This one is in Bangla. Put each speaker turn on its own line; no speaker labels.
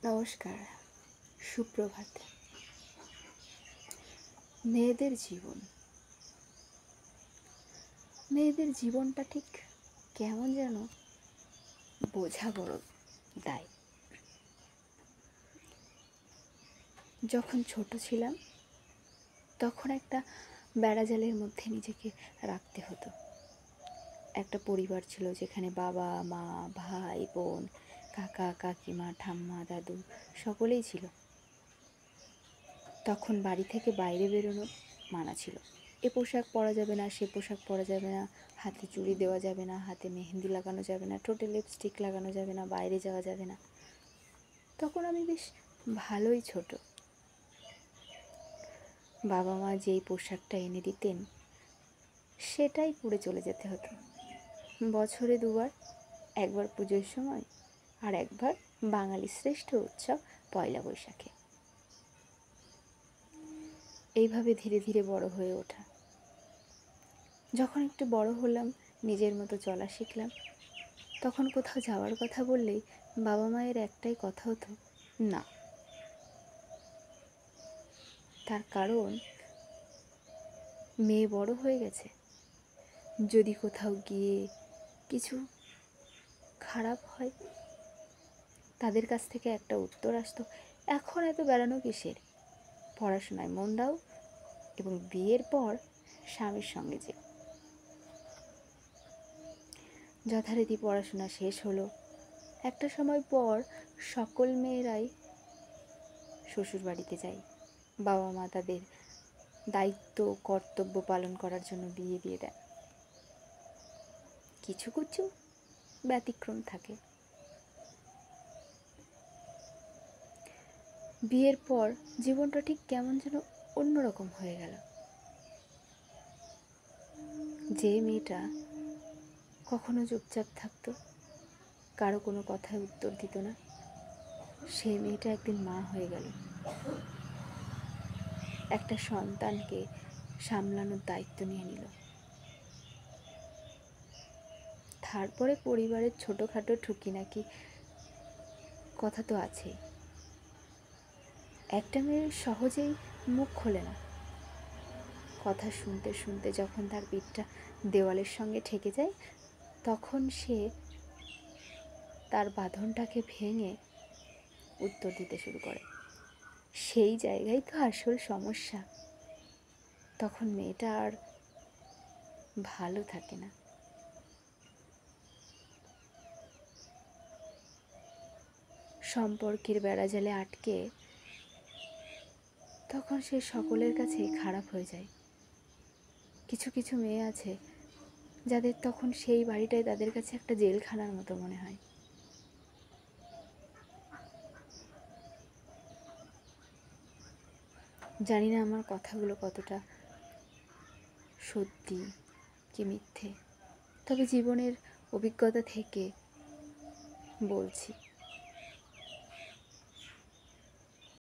নমস্কার, সুপ্রভাত। মেয়েদের জীবন মেয়েদের জীবনটা ঠিক কেমন যেন বোঝা বড় দায়। যখন ছোট ছিলাম তখন একটা বেড়াজালের মধ্যে নিজেকে রাখতে হতো। একটা পরিবার ছিল যেখানে বাবা, মা, ভাই, বোন, কাকা, কাকিমা, ঠাম্মা, দাদু সকলেই ছিল। তখন বাড়ি থেকে বাইরে বেরোনো মানা ছিল। এ পোশাক পরা যাবে না, সে পোশাক পরা যাবে না, হাতে চুড়ি দেওয়া যাবে না, হাতে মেহেন্দি লাগানো যাবে না, ঠোঁটে লিপস্টিক লাগানো যাবে না, বাইরে যাওয়া যাবে না। তখন আমি বেশ ভালোই ছোট। বাবা মা যেই পোশাকটা এনে দিতেন সেটাই পরে চলে যেতে হতো। বছরে দুবার, একবার পুজোর সময় আর একবার বাঙালির শ্রেষ্ঠ উৎসব পয়লা বৈশাখে। এইভাবে ধীরে ধীরে বড় হয়ে ওঠা। যখন একটু বড় হলাম, নিজের মতো চলা শিখলাম, তখন কোথাও যাওয়ার কথা বললেই বাবা মায়ের একটাই কথা হতো, না। তার কারণ মেয়ে বড় হয়ে গেছে, যদি কোথাও গিয়ে কিছু খারাপ হয় তাদের কাছ থেকে একটা উত্তর আসতো, এখন এত বেড়ানো কিসের, পড়াশোনায় মন দাও এবং বিয়ের পর স্বামীর সঙ্গে যেও। যথারীতি পড়াশোনা শেষ হলো। একটা সময় পর সকল মেয়েরাই শ্বশুর বাড়িতে যায়। বাবা মা তাদের দায়িত্ব কর্তব্য পালন করার জন্য বিয়ে দিয়ে দেয়। কিছু কিছু ব্যতিক্রম থাকে। বিয়ের পর জীবনটা ঠিক কেমন যেন অন্যরকম হয়ে গেল। যে মেয়েটা কখনো চুপচাপ থাকতো, কারো কোনো কথায় উত্তর দিত না, সেই মেয়েটা একদিন মা হয়ে গেল। একটা সন্তানকে সামলানোর দায়িত্ব নিয়ে নিল। তারপরে পরিবারের ছোটোখাটো ঠুকিনাকি কথা তো আছেই। একটা মেয়ে সহজেই মুখ খোলে না। কথা শুনতে শুনতে যখন তার পিঠটা দেওয়ালের সঙ্গে ঠেকে যায়, তখন সে তার বাঁধনটাকে ভেঙে উত্তর দিতে শুরু করে। সেই জায়গায় তো আসল সমস্যা। তখন মেয়েটা আর ভালো থাকে না। সম্পর্কের বেড়াজালে আটকে তখন সে সকলের কাছে খারাপ হয়ে যায়। কিছু কিছু মেয়ে আছে যাদের তখন সেই বাড়িটাই তাদের কাছে একটা জেলখানার মতো মনে হয়। জানি না আমার কথাগুলো কতটা সত্যি কি মিথ্যে, তবে জীবনের অভিজ্ঞতা থেকে বলছি।